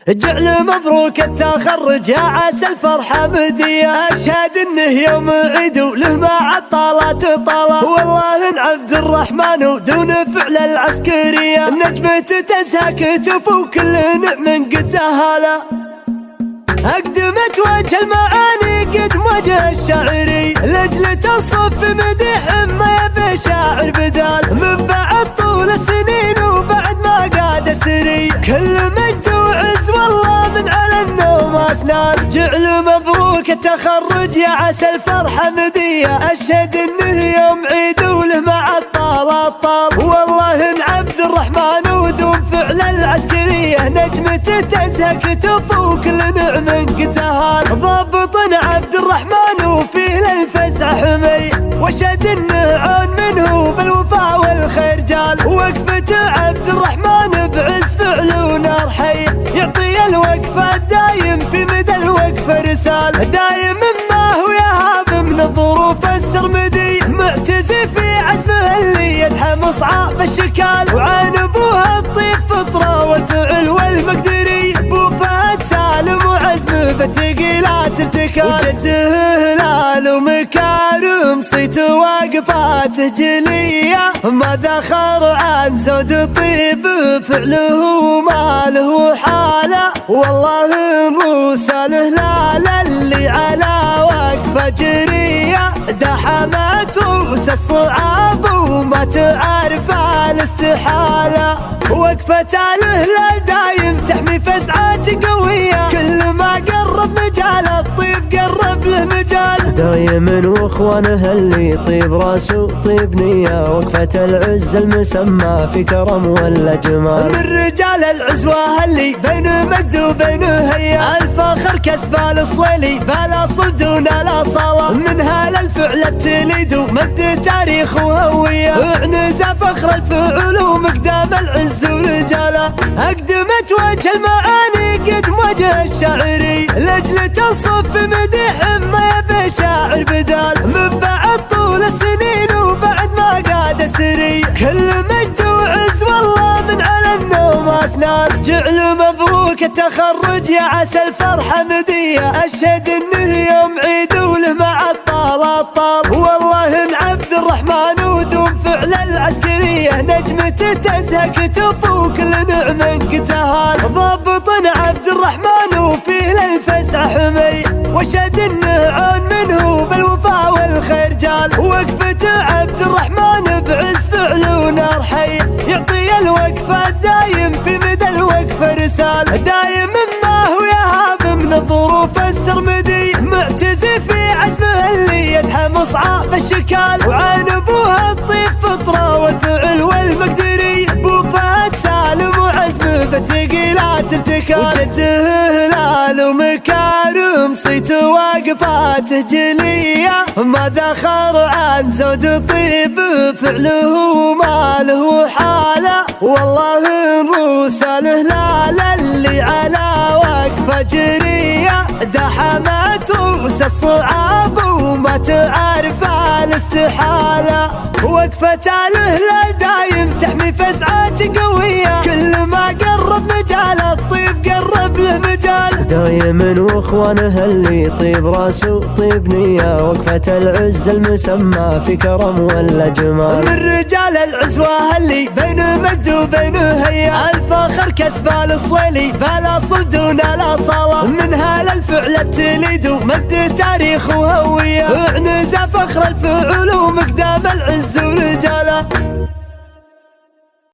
جعل مبروك التخرج يا عسى الفرحة مدية، أشهد إنه يوم عيد وله مع الطالات طالة، والله إن عبد الرحمن ودون فعل العسكرية نجمة تزهى كتف وكل نعم قد تهاله. أقدمت وجه المعاني قد وجه الشاعري لأجل تصف مديح ما يبي شاعر بدال، من بعد طول السنين وبعد ما قاد سري كل مجد وعز والله من على النوم أسنان. جعل مبروك التخرج يا عسى الفرحة مدية، أشهد إنه يوم عيد وله مع الطالات طال، والله إن عبد الرحمن ودون فعل العسكرية نجمته تزهى كتف وكل نعم قتهال. ضابط عبد الرحمن وفيه للفزع حمي، واشهد انه عون منه بالوفاء والخير جال، وقفة عبد الرحمن بعز فعل ونار حي يعطي الوقفة الدايم في مدى الوقفة رسال، دايم ما هو يهاب من الظروف السرمدي معتزي في عزمه اللي يدحم صعاب الشكال، وعن ابوها الطيب فطرة والفعل والمقدري ابو فهد سالم وعزمه بالثقيلات ارتكال، وجده هلال ومكارم صيت واقفاته جلية ما ذخر عن زود طيب فعله وماله وحاله، والله الرسال هلال اللي على وقفة جرية دحمت رؤوس الصعاب وما تعرف الاستحالة، وقفة الهلال دايم تحمي فزعات قوية كل ما قرب مجال الطيب قرب له مجال، دايما واخوانه اللي يطيب راسه طيب نية، وقفة العز المسمى في كرم ولا جمال، من رجال العزوة اللي بين مجد وبين هيا الفخر كسب الصليلي بلا صل دون لا صلاة، منها للفعل التليد ومجد تاريخ وهوية وعنزة فخر الفعل ومقدام العز ورجاله. أقدمت وجه المعاني قد وجه الشاعري لأجل تصف مديح ما يبي شاعر بدال، من بعد طول السنين وبعد ما قاد سري كل مجد وعز والله من على النوم أسنان. جعل مبروك التخرج يا عسى الفرحة مدية، أشهد إنه يوم عيد وله مع الطالات طال، والله إن عبد الرحمن ودون فعل العسكرية نجمته تزهى كتف وكل نعم قتهال. ضابط عبد الرحمن وفيه للفزع حمي، واشهد انه عون منه بالوفاء والخير جال، وقفة عبد الرحمن بعز فعل ونار حي يعطي الوقفة الدايم في مدى الوقفة رسال، دايم ما هو يهاب من الظروف السرمدي معتزي في عزمه اللي يدحم صعاب الشكال، وعن ابوها الطيب فطرة والفعل والمقدري ابو فهد سالم وعزمه بالثقيلات ارتكال، وجده هلال ومكارم صيت واقفاته جلية ما ذخر عن زود طيب فعله وماله وحاله، والله الرسال هلال اللي على وقفة جرية دحمت رؤوس الصعاب وما تعرف الاستحالة، وقفة الهلال دايم تحمي فزعات قوية كل ما قرب مجال الطيب قرب له مجال، دايما واخوانه اللي يطيب راسه طيب نية، وقفة العز المسمى في كرم ولا جمال، من رجال العزوة اللي بين مجد وبين هيا الفخر كسب الصليلي بلا صل دون لا صلاة، منها للفعل التليد ومجد تاريخ وهوية وعنزة فخر الفعل ومقدام